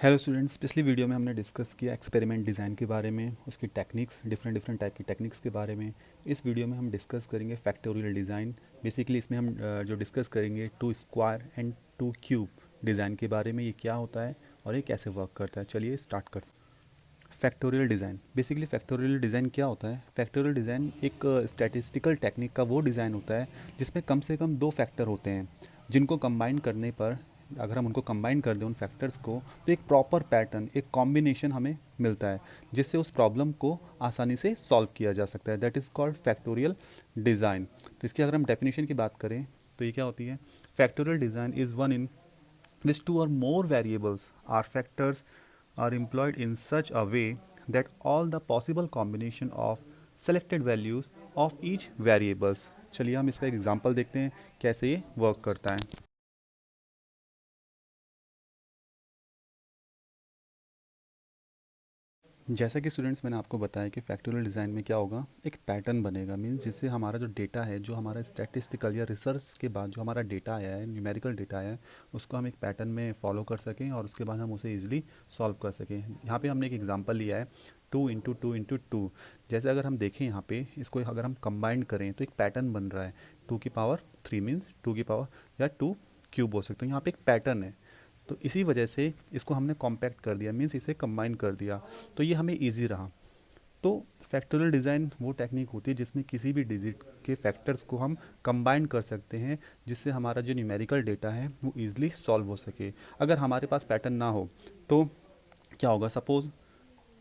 Hello students, पिछली video में हमने डिस्कस किया एक्सपेरिमेंट डिज़ाइन के बारे में, उसकी टेक्निक्स, डिफरेंट डिफरेंट टाइप की टेक्निक्स के बारे में। इस वीडियो में हम डिस्कस करेंगे फैक्टोरियल डिज़ाइन। बेसिकली इसमें हम जो डिस्कस करेंगे two square and two cube design के बारे में, ये क्या होता है और ये कैसे वर्क करता है। चलिए स्टार्ट करते हैं। Factorial design, basically factorial design क्या होता है? फैक्टोरियल डिज़ाइन एक स्टैटिस्टिकल टेक्निक का वो डिज़ाइन होता है जिसमें कम से कम दो फैक्टर होते हैं, जिनको कंबाइन करने पर, अगर हम उनको कंबाइन कर दें उन फैक्टर्स को, तो एक प्रॉपर पैटर्न, एक कॉम्बिनेशन हमें मिलता है जिससे उस प्रॉब्लम को आसानी से सॉल्व किया जा सकता है। That is called factorial design. तो इसकी अगर हम डेफिनेशन की बात करें तो ये क्या होती है? Factorial design is one in which two or more variables or factors are employed in such a way that all the possible combination of selected values of each variables। चलिए हम इसका एक एग्जांपल देखते हैं कैसे ये वर्क करता है। जैसा कि स्टूडेंट्स मैंने आपको बताया कि फैक्टोरियल डिज़ाइन में क्या होगा, एक पैटर्न बनेगा। मीन्स जिससे हमारा जो डेटा है, जो हमारा स्टैटिस्टिकल या रिसर्च के बाद जो हमारा डेटा आया है, न्यूमेरिकल डेटा आया है, उसको हम एक पैटर्न में फॉलो कर सकें और उसके बाद हम उसे ईजिली सॉल्व कर सकें। यहाँ पे हमने एक एग्जांपल लिया है 2 × 2 × 2। जैसे अगर हम देखें यहाँ पे, इसको अगर हम कंबाइन करें तो एक पैटर्न बन रहा है 2 की पावर 3 मीन्स 2 की पावर या 2 क्यूब बोल सकते हो। यहाँ पे एक पैटर्न है, तो इसी वजह से इसको हमने कॉम्पैक्ट कर दिया, मीन्स इसे कंबाइन कर दिया, तो ये हमें इजी रहा। तो फैक्टोरियल डिज़ाइन वो टेक्निक होती है जिसमें किसी भी डिजिट के फैक्टर्स को हम कंबाइन कर सकते हैं, जिससे हमारा जो न्यूमेरिकल डेटा है वो ईजिली सॉल्व हो सके। अगर हमारे पास पैटर्न ना हो तो क्या होगा? सपोज़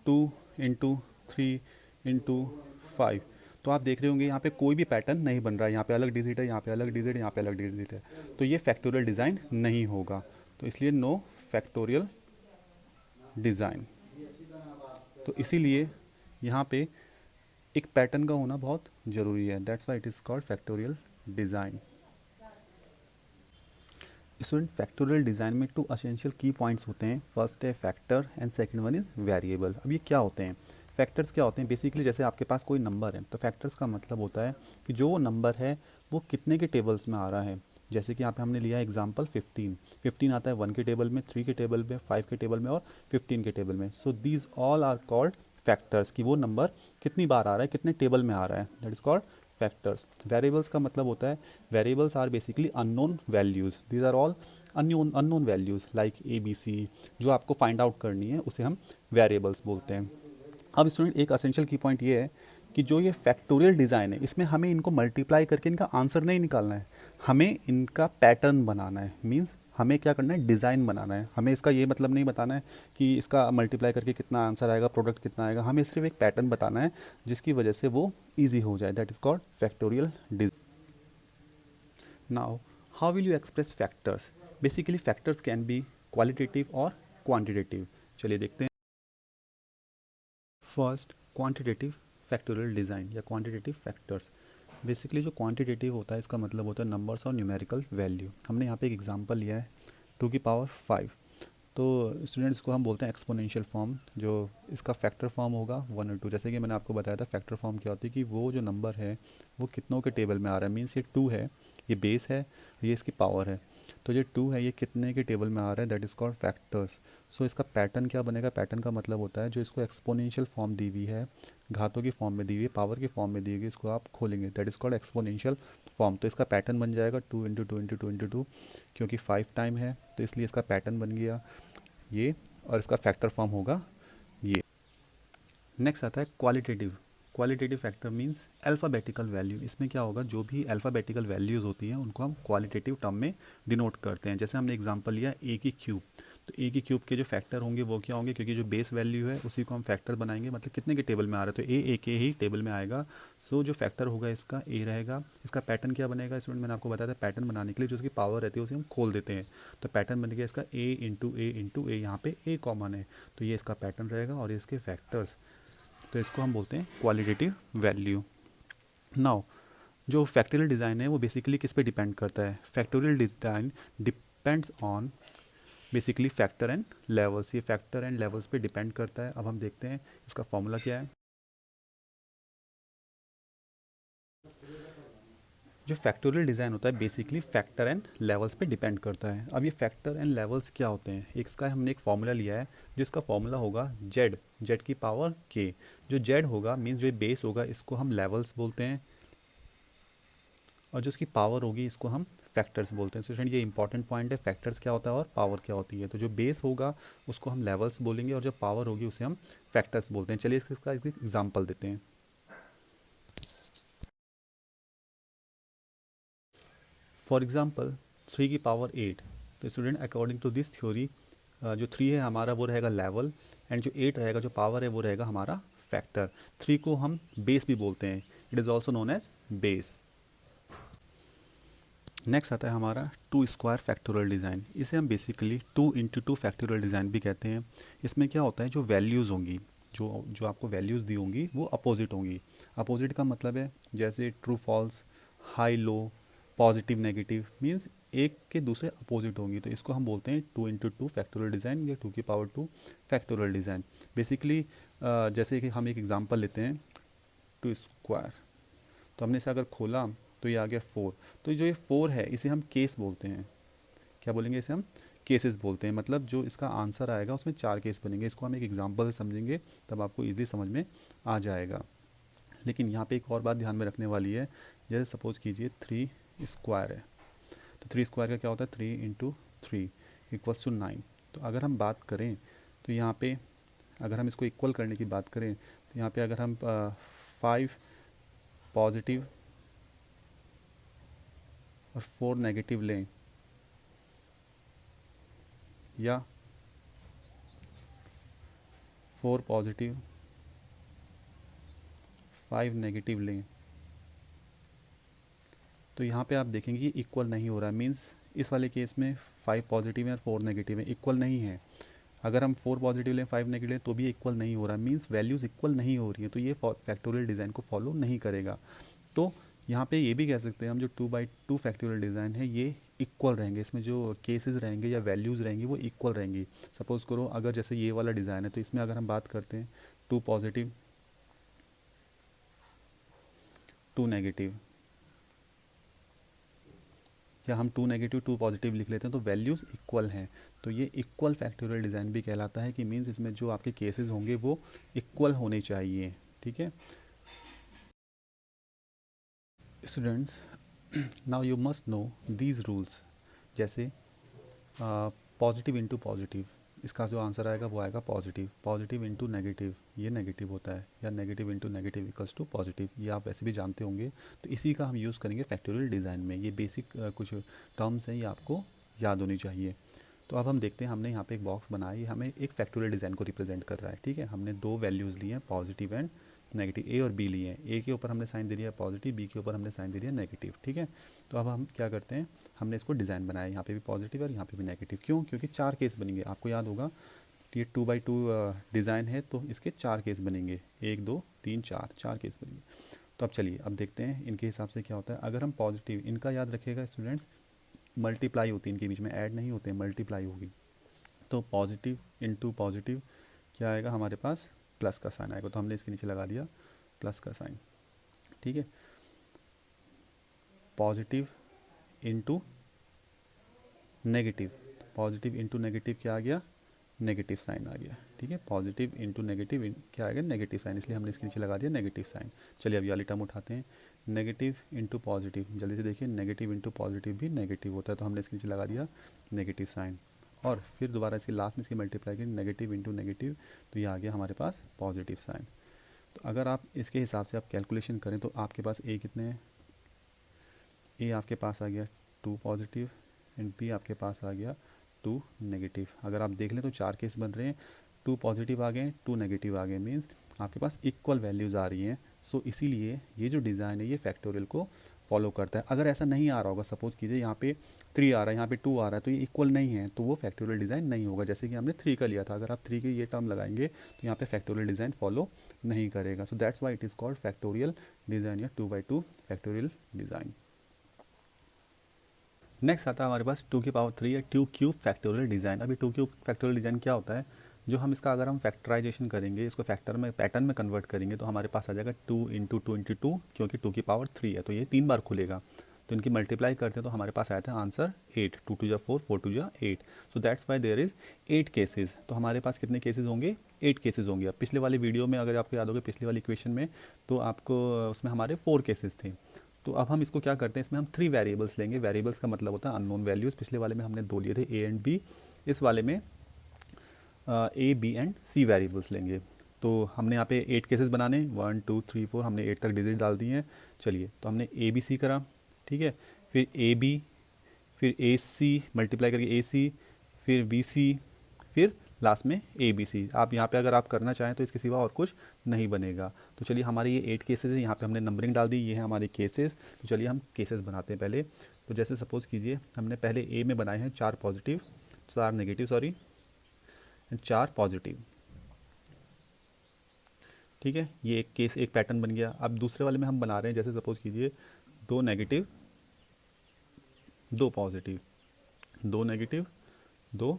2 × 3 × 5, तो आप देख रहे होंगे यहाँ पे कोई भी पैटर्न नहीं बन रहा है। यहाँ पे अलग डिजिट है, यहाँ पे अलग डिजिट, यहाँ पे अलग डिजिट है, तो ये फैक्टोरियल डिज़ाइन नहीं होगा। तो इसलिए नो फैक्टोरियल डिज़ाइन। तो इसीलिए यहाँ पे एक पैटर्न का होना बहुत ज़रूरी है। That's why it is called factorial design. Student, factorial design में टू असेंशियल की पॉइंट्स होते हैं। फर्स्ट है factor and second one is variable. अब ये क्या होते हैं? फैक्टर्स क्या होते हैं? बेसिकली जैसे आपके पास कोई नंबर है, तो फैक्टर्स का मतलब होता है कि जो वो नंबर है वो कितने के टेबल्स में आ रहा है। जैसे कि यहाँ पे हमने लिया एग्जांपल 15 आता है 1 के टेबल में, 3 के टेबल में, 5 के टेबल में और 15 के टेबल में। So these all are called factors, कि वो नंबर कितनी बार आ रहा है, कितने टेबल में आ रहा है। That is called factors. Variables का मतलब होता है, variables are basically unknown values. These are all unknown values like ABC, जो आपको फाइंड आउट करनी है उसे हम वेरिएबल्स बोलते हैं। अब स्टूडेंट, एक असेंशियल की पॉइंट ये है कि जो ये फैक्टोरियल डिज़ाइन है, इसमें हमें इनको मल्टीप्लाई करके इनका आंसर नहीं निकालना है, हमें इनका पैटर्न बनाना है। मीन्स हमें क्या करना है? डिज़ाइन बनाना है। हमें इसका ये मतलब नहीं बताना है कि इसका मल्टीप्लाई करके कितना आंसर आएगा, प्रोडक्ट कितना आएगा। हमें सिर्फ एक पैटर्न बताना है जिसकी वजह से वो ईजी हो जाए। That is called factorial design. Now, how will you express factors? Basically factors can be qualitative और क्वांटिटेटिव। चलिए देखते हैं। फर्स्ट, क्वांटिटेटिव फैक्टोरियल डिज़ाइन या क्वांटिटेटिव फैक्टर्स। बेसिकली जो क्वांटिटेटिव होता है, इसका मतलब होता है नंबर्स और न्यूमेरिकल वैल्यू। हमने यहाँ पे एक एग्जांपल लिया है 2 की पावर 5। तो स्टूडेंट्स को हम बोलते हैं एक्सपोनेंशियल फॉर्म। जो इसका फैक्टर फॉर्म होगा 1 और 2। जैसे कि मैंने आपको बताया था, फैक्टर फॉर्म क्या होती है कि वो जो नंबर है वो कितनों के टेबल में आ रहा है। मीन्स ये 2 है, ये बेस है, ये इसकी पावर है, तो ये 2 है, ये कितने के टेबल में आ रहा है। That is called factors. So इसका पैटर्न क्या बनेगा? पैटर्न का मतलब होता है जो इसको एक्सपोनेंशियल फॉर्म दी हुई है, घातों की फॉर्म में दी हुई है, पावर की फॉर्म में दी हुई है, इसको आप खोलेंगे, that is called exponential form. तो इसका पैटर्न बन जाएगा 2 × 2 × 2 × 2, क्योंकि 5 टाइम है तो इसलिए इसका पैटर्न बन गया ये, और इसका फैक्टर फॉर्म होगा ये। नेक्स्ट आता है qualitative. Qualitative factor means alphabetical value. इसमें क्या होगा? जो भी अल्फ़ाबेटिकल वैल्यूज़ होती हैं उनको हम क्वालिटेटिव टर्म में डिनोट करते हैं। जैसे हमने एग्जांपल लिया A की क्यूब, तो A की क्यूब के जो फैक्टर होंगे वो क्या होंगे? क्योंकि जो बेस वैल्यू है उसी को हम फैक्टर बनाएंगे, मतलब कितने के टेबल में आ रहा है, तो A के ही टेबल में आएगा। सो जो फैक्टर होगा इसका A रहेगा। इसका पैटर्न क्या बनेगा स्टूडेंट? मैंने आपको बताया था, पैटर्न बनाने के लिए जो उसकी पावर रहती है उसे हम खोल देते हैं, तो पैटर्न बन गया इसका A × A × A। यहाँ पे A कॉमन है, तो ये इसका पैटर्न रहेगा और ये इसके फैक्टर्स, तो इसको हम बोलते हैं क्वालिटेटिव वैल्यू। नाउ, जो फैक्टोरियल डिज़ाइन है वो बेसिकली किस पे डिपेंड करता है? Factorial design depends on basically factor and levels. ये फैक्टर एंड लेवल्स पे डिपेंड करता है। अब हम देखते हैं इसका फॉर्मूला क्या है। जो फैक्टोरियल डिज़ाइन होता है बेसिकली फैक्टर एंड लेवल्स पे डिपेंड करता है। अब ये फैक्टर एंड लेवल्स क्या होते हैं, एक इसका हमने एक फॉर्मूला लिया है, जो इसका फॉर्मूला होगा जेड, जेड की पावर के। जो जेड होगा मीन्स जो बेस होगा इसको हम लेवल्स बोलते हैं, और जो इसकी पावर होगी इसको हम फैक्टर्स बोलते हैं। स्टूडेंट ये इंपॉर्टेंट पॉइंट है, फैक्टर्स क्या होता है और पावर क्या होती है। तो जो बेस होगा उसको हम लेवल्स बोलेंगे, और जो पावर होगी उसे हम फैक्टर्स बोलते हैं। चलिए इसका एग्जाम्पल देते हैं। फॉर एग्जाम्पल 3 की पावर 8। तो student according to this theory जो 3 है हमारा वो रहेगा लेवल, एंड जो 8 रहेगा जो पावर है वो रहेगा हमारा फैक्टर। 3 को हम बेस भी बोलते हैं, it is also known as base. Next आता है हमारा 2 स्क्वायर फैक्टोरियल डिज़ाइन। इसे हम बेसिकली 2 इंटू 2 फैक्टोरियल डिज़ाइन भी कहते हैं। इसमें क्या होता है, जो वैल्यूज़ होंगी, जो जो आपको वैल्यूज़ दी होंगी वो अपोजिट होंगी। अपोजिट का मतलब है जैसे true false, high low, positive negative, means एक के दूसरे अपोजिट होंगी। तो इसको हम बोलते हैं 2 इंटू 2 फैक्टोरियल डिज़ाइन या 2 की पावर 2 फैक्टोरियल डिज़ाइन। बेसिकली जैसे कि हम एक एग्जांपल लेते हैं 2 स्क्वायर, तो हमने इसे अगर खोला तो ये आ गया 4। तो जो ये 4 है इसे हम केस बोलते हैं। क्या बोलेंगे, इसे हम केसेस बोलते हैं। मतलब जो इसका आंसर आएगा उसमें 4 केस बनेंगे। इसको हम एक एग्जांपल से समझेंगे तब आपको इजीली समझ में आ जाएगा। लेकिन यहाँ पे एक और बात ध्यान में रखने वाली है। जैसे सपोज कीजिए 3 स्क्वायर है, तो 3 स्क्वायर का क्या होता है, 3 इंटू 3 इक्वल्स टू 9। तो अगर हम बात करें तो यहाँ पे अगर हम इसको इक्वल करने की बात करें तो यहाँ पे अगर हम 5 पॉजिटिव और 4 नेगेटिव लें, या 4 पॉजिटिव 5 नेगेटिव लें, तो यहाँ पे आप देखेंगे कि इक्वल नहीं हो रहा है। मीन्स इस वाले केस में 5 पॉजिटिव है और 4 नेगेटिव है, इक्वल नहीं है। अगर हम 4 पॉजिटिव लें 5 नेगेटिव लें तो भी इक्वल नहीं हो रहा, मीन्स वैल्यूज़ इक्वल नहीं हो रही हैं। तो ये फैक्टोरियल डिज़ाइन को फॉलो नहीं करेगा। तो यहाँ पे ये भी कह सकते हैं हम जो 2 बाई 2 फैक्टोरियल डिज़ाइन है ये इक्वल रहेंगे। इसमें जो केसेस रहेंगे या वैल्यूज़ रहेंगी वो इक्वल रहेंगी। सपोज़ करो अगर जैसे ये वाला डिज़ाइन है तो इसमें अगर हम बात करते हैं 2 पॉजिटिव 2 नेगेटिव, या हम 2 नेगेटिव 2 पॉजिटिव लिख लेते हैं तो वैल्यूज़ इक्वल हैं। तो ये इक्वल फैक्टोरियल डिज़ाइन भी कहलाता है कि मीन्स इसमें जो आपके केसेस होंगे वो इक्वल होने चाहिए। ठीक है students, now you must know these rules. जैसे पॉजिटिव इंटू पॉजिटिव, इसका जो आंसर आएगा वो आएगा पॉजिटिव। पॉजिटिव इंटू नेगेटिव ये नेगेटिव होता है, या negative into negative equals to positive, ये आप वैसे भी जानते होंगे। तो इसी का हम यूज़ करेंगे फैक्टोरियल डिज़ाइन में। ये बेसिक कुछ टर्म्स हैं, ये आपको याद होनी चाहिए। तो अब हम देखते हैं, हमने यहाँ पे एक बॉक्स बनाया, ये हमें एक फैक्टोरियल डिज़ाइन को रिप्रेजेंट कर रहा है। ठीक है, हमने 2 वैल्यूज़ लिए हैं पॉजिटिव एंड नेगेटिव, ए और बी लिए हैं। ए के ऊपर हमने साइन दे दिया पॉजिटिव, बी के ऊपर हमने साइन दे दिया नेगेटिव। ठीक है, तो अब हम क्या करते हैं, हमने इसको डिज़ाइन बनाया, यहाँ पे भी पॉजिटिव और यहाँ पे भी नेगेटिव। क्यों, क्योंकि 4 केस बनेंगे। आपको याद होगा ये 2 बाई 2 डिज़ाइन है तो इसके 4 केस बनेंगे, 1 2 3 4, 4 केस बनेंगे। तो अब चलिए अब देखते हैं इनके हिसाब से क्या होता है। अगर हम पॉजिटिव, इनका याद रखिएगा स्टूडेंट्स, मल्टीप्लाई होती है इनके बीच में, ऐड नहीं होते, मल्टीप्लाई होगी। तो पॉजिटिव इंटू पॉजिटिव क्या आएगा हमारे पास, प्लस का साइन आएगा। तो हमने इसके नीचे लगा दिया प्लस का साइन। ठीक है, positive into negative, positive into negative क्या आ गया, नेगेटिव साइन आ गया। ठीक है, पॉजिटिव इंटू नेगेटिव क्या आएगा, नेगेटिव साइन, इसलिए हमने इसके नीचे लगा दिया नेगेटिव साइन। चलिए अब ये वाली टर्म उठाते हैं, नेगेटिव इंटू पॉजिटिव, जल्दी से देखिए नेगेटिव इंटू पॉजिटिव भी नेगेटिव होता है, तो हमने इसके नीचे लगा दिया नेगेटिव साइन। और फिर दोबारा इसकी लास्ट में इसकी मल्टीप्लाई की, नेगेटिव इंटू नेगेटिव, तो ये आ गया हमारे पास पॉजिटिव साइन। तो अगर आप इसके हिसाब से आप कैलकुलेशन करें तो आपके पास ए कितने हैं, ए आपके पास आ गया 2 पॉजिटिव एंड बी आपके पास आ गया 2 नेगेटिव। अगर आप देख लें तो 4 केस बन रहे हैं, 2 पॉजिटिव आ गए 2 नेगेटिव आ गए, मीन्स आपके पास इक्वल वैल्यूज़ आ रही हैं। सो इसीलिए ये जो डिज़ाइन है ये फैक्टोरियल को फॉलो करता है। अगर ऐसा नहीं आ रहा होगा, सपोज कीजिए यहाँ पे 3 आ रहा है यहाँ पे 2 आ रहा है, तो ये इक्वल नहीं है, तो वो फैक्टोरियल डिज़ाइन नहीं होगा। जैसे कि हमने 3 का लिया था, अगर आप 3 के ये टर्म लगाएंगे तो यहाँ पे फैक्टोरियल डिज़ाइन फॉलो नहीं करेगा। सो that's why it is called factorial design या 2 बाई 2 फैक्टोरियल डिज़ाइन। नेक्स्ट आता है हमारे पास 2 की पावर 3 या 2 क्यूब फैक्टोरियल डिज़ाइन। अभी 2 क्यूब फैक्टोरियल डिज़ाइन क्या होता है, जो हम इसका अगर हम फैक्टराइजेशन करेंगे, इसको फैक्टर में पैटर्न में कन्वर्ट करेंगे तो हमारे पास आ जाएगा 2 इंटू 2 इंटू 2, क्योंकि 2 की पावर 3 है तो ये 3 बार खुलेगा। तो इनकी मल्टीप्लाई करते हैं तो हमारे पास आया था आंसर 8, 2 टू जा 4, 4 टू जा 8। So that's why there is 8 cases. तो हमारे पास कितने केसेस होंगे? 8 केसेस होंगे। अब पिछले वाली वीडियो में अगर आपको याद होगा, पिछले वाली इक्वेशन में तो आपको उसमें हमारे 4 केसेस थे। तो अब हम इसको क्या करते हैं, इसमें हम 3 वेरिएबल्स लेंगे। वेरिएबल्स का मतलब होता है अननोन वैल्यूज़। पिछले वाले में हमने 2 लिए थे, ए एंड बी। इस वाले में A B and C variables लेंगे। तो हमने यहाँ पे 8 केसेस बनाने, 1 2 3 4, हमने 8 तक डिजिट डाल दिए हैं। चलिए, तो हमने ए बी सी करा, ठीक है। फिर ए बी, फिर ए सी मल्टीप्लाई करके ए सी, फिर बी सी, फिर लास्ट में ए बी सी। आप यहाँ पे अगर आप करना चाहें तो इसके सिवा और कुछ नहीं बनेगा। तो चलिए, हमारे ये 8 केसेस है, यहाँ पे हमने नंबरिंग डाल दी, ये है हमारे केसेस। तो चलिए हम केसेस बनाते हैं पहले। तो जैसे सपोज़ कीजिए हमने पहले ए में बनाए हैं 4 पॉजिटिव, 4 नेगेटिव सॉरी, 4 पॉजिटिव, ठीक है। ये एक केस, एक पैटर्न बन गया। अब दूसरे वाले में हम बना रहे हैं, जैसे सपोज़ कीजिए 2 नेगेटिव 2 पॉजिटिव, 2 नेगेटिव 2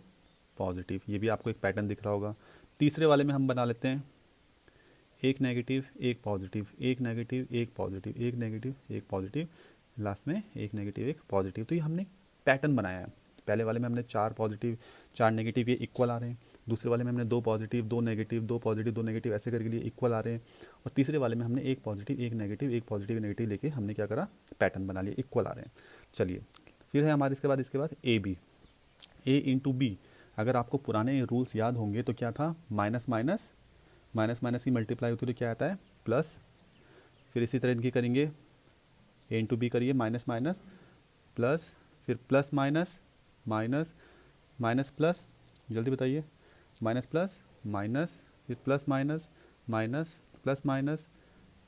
पॉजिटिव, ये भी आपको एक पैटर्न दिख रहा होगा। तीसरे वाले में हम बना लेते हैं 1 negative 1 positive, 1 negative 1 positive, 1 negative 1 positive, last में 1 नेगेटिव 1 पॉजिटिव। तो ये हमने पैटर्न बनाया है। पहले वाले में हमने 4 पॉजिटिव 4 नेगेटिव, ये इक्वल आ रहे हैं। दूसरे वाले में हमने 2 पॉजिटिव 2 नेगेटिव 2 पॉजिटिव 2 नेगेटिव, ऐसे करके लिए इक्वल आ रहे हैं। और तीसरे वाले में हमने 1 पॉजिटिव 1 नेगेटिव 1 पॉजिटिव नेगेटिव लेके हमने क्या करा, पैटर्न बना लिया, इक्वल आ रहे हैं। चलिए, फिर है हमारे इसके बाद A B, A into B. अगर आपको पुराने रूल्स याद होंगे तो क्या था, माइनस माइनस माइनस माइनस की मल्टीप्लाई होती है तो क्या आता है, प्लस। फिर इसी तरह इनकी करेंगे, ए इंटू बी करिए, माइनस माइनस प्लस, फिर plus minus minus minus plus, जल्दी बताइए, माइनस प्लस माइनस, फिर plus minus minus plus minus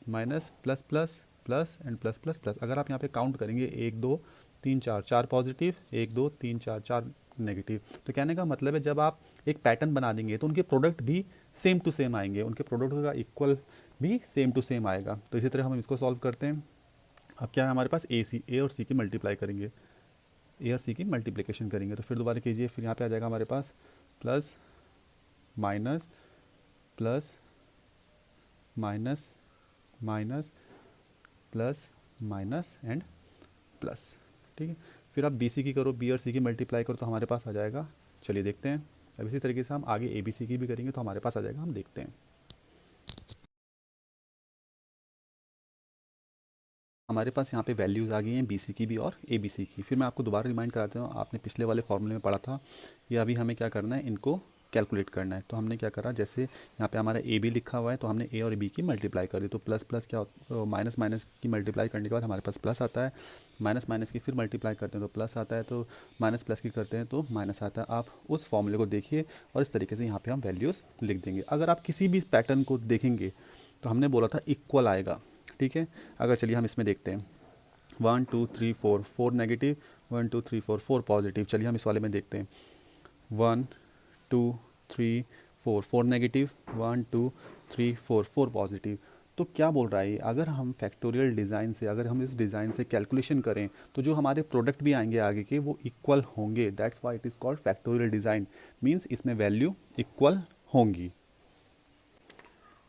minus plus plus plus and plus plus plus. अगर आप यहाँ पे काउंट करेंगे 1 2 3 4, 4 पॉजिटिव, 1 2 3 4, 4 नेगेटिव। तो कहने का मतलब है जब आप एक पैटर्न बना देंगे तो उनके प्रोडक्ट भी सेम टू सेम आएंगे, उनके प्रोडक्ट का इक्वल भी सेम टू सेम आएगा। तो इसी तरह हम इसको सॉल्व करते हैं। अब क्या है हमारे पास, ए और सी की मल्टीप्लाई करेंगे, ए और सी की मल्टीप्लिकेशन करेंगे। तो फिर दोबारा कीजिए, फिर यहाँ पे आ जाएगा हमारे पास plus minus plus minus minus plus minus and plus, ठीक है। फिर आप बी सी की करो, बी और सी की मल्टीप्लाई करो तो हमारे पास आ जाएगा। चलिए देखते हैं। अब इसी तरीके से हम आगे ए बी सी की भी करेंगे तो हमारे पास आ जाएगा, हम देखते हैं। हमारे पास यहाँ पे वैल्यूज़ आ गई हैं बी सी की भी और ए बी सी की। फिर मैं आपको दोबारा रिमाइंड कराता हूँ, आपने पिछले वाले फॉर्मूले में पढ़ा था, ये अभी हमें क्या करना है, इनको कैलकुलेट करना है। तो हमने क्या करा, जैसे यहाँ पे हमारा ए बी लिखा हुआ है तो हमने ए और बी की मल्टीप्लाई कर दी। तो प्लस प्लस क्या माइनस माइनस की मल्टीप्लाई करने के बाद हमारे पास प्लस आता है, माइनस माइनस की फिर मल्टीप्लाई करते हैं तो प्लस आता है, तो माइनस प्लस की करते हैं तो माइनस आता है। आप उस फॉर्मूले को देखिए और इस तरीके से यहाँ पर हम वैल्यूज़ लिख देंगे। अगर आप किसी भी पैटर्न को देखेंगे तो हमने बोला था इक्वल आएगा, ठीक है। अगर चलिए हम इसमें देखते हैं 1 2 3 4, 4 नेगेटिव, 1 2 3 4, 4 पॉजिटिव। चलिए हम इस वाले में देखते हैं 1 2 3 4, 4 नेगेटिव, 1 2 3 4, 4 पॉजिटिव। तो क्या बोल रहा है ये, अगर हम फैक्टोरियल डिज़ाइन से, अगर हम इस डिज़ाइन से कैलकुलेशन करें तो जो हमारे प्रोडक्ट भी आएंगे आगे के वो इक्वल होंगे। That's why it is called factorial design, means इसमें वैल्यू इक्वल होंगी।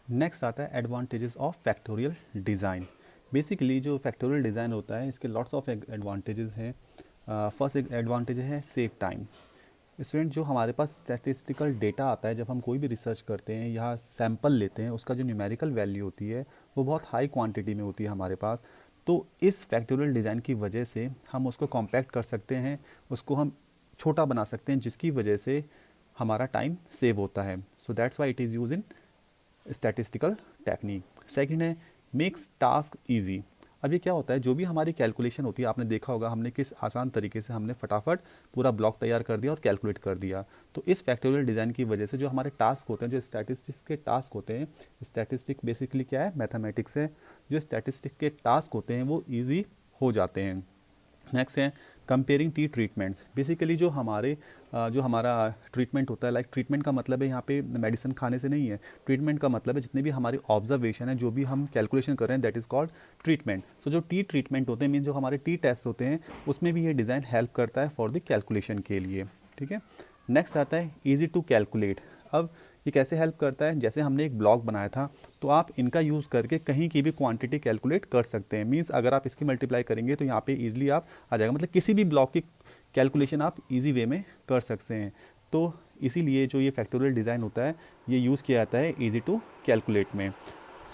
नेक्स्ट आता है advantages of factorial design. Basically जो फैक्टोरियल डिज़ाइन होता है इसके लॉट्स ऑफ एडवांटेजेस हैं। फर्स्ट एक एडवांटेज है सेव टाइम। स्टूडेंट, जो हमारे पास स्टैटिस्टिकल डेटा आता है, जब हम कोई भी रिसर्च करते हैं या सैंपल लेते हैं, उसका जो न्यूमेरिकल वैल्यू होती है वो बहुत हाई क्वांटिटी में होती है हमारे पास। तो इस फैक्टोरियल डिज़ाइन की वजह से हम उसको कॉम्पैक्ट कर सकते हैं, उसको हम छोटा बना सकते हैं, जिसकी वजह से हमारा टाइम सेव होता है। सो that's why it is use in statistical technique. Second है मेक्स टास्क इजी। अब ये क्या होता है, जो भी हमारी कैलकुलेशन होती है, आपने देखा होगा हमने किस आसान तरीके से हमने फटाफट पूरा ब्लॉक तैयार कर दिया और कैलकुलेट कर दिया। तो इस फैक्टोरियल डिज़ाइन की वजह से जो हमारे टास्क होते हैं, जो स्टैटिस्टिक्स के टास्क होते हैं, स्टैटिस्टिक बेसिकली क्या है, मैथमेटिक्स है, जो स्टैटिस्टिक के टास्क होते हैं वो ईजी हो जाते हैं। नेक्स्ट है कंपेयरिंग टी ट्रीटमेंट्स। बेसिकली जो हमारा ट्रीटमेंट होता है, लाइक ट्रीटमेंट का मतलब है यहाँ पे मेडिसिन खाने से नहीं है। ट्रीटमेंट का मतलब है जितने भी हमारी ऑब्जर्वेशन है, जो भी हम कैलकुलेशन कर रहे हैं, दैट इज़ कॉल्ड ट्रीटमेंट। सो जो टी ट्रीटमेंट होते हैं, मीन जो हमारे टी टेस्ट होते हैं, उसमें भी ये डिज़ाइन हेल्प करता है फॉर द कैलकुलेशन के लिए, ठीक है। नेक्स्ट आता है ईजी टू कैलकुलेट। अब ये कैसे हेल्प करता है, जैसे हमने एक ब्लॉक बनाया था तो आप इनका यूज़ करके कहीं की भी क्वांटिटी कैलकुलेट कर सकते हैं। मीन्स अगर आप इसकी मल्टीप्लाई करेंगे तो यहाँ पे इजीली आप आ जाएगा, मतलब किसी भी ब्लॉक की कैलकुलेशन आप इजी वे में कर सकते हैं। तो इसीलिए जो ये फैक्टोरियल डिज़ाइन होता है ये यूज़ किया जाता है ईजी टू कैलकुलेट में।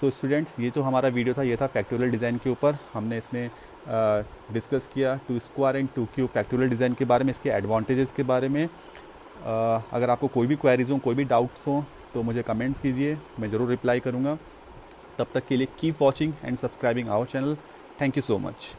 सो स्टूडेंट्स, ये जो हमारा वीडियो था ये था फैक्टोरियल डिज़ाइन के ऊपर। हमने इसमें डिस्कस किया two square and two cube factorial design के बारे में, इसके एडवांटेजेस के बारे में। अगर आपको कोई भी क्वेरीज हो, कोई भी डाउट्स हो तो मुझे कमेंट्स कीजिए, मैं ज़रूर रिप्लाई करूँगा। तब तक के लिए keep watching and subscribing our channel. Thank you so much.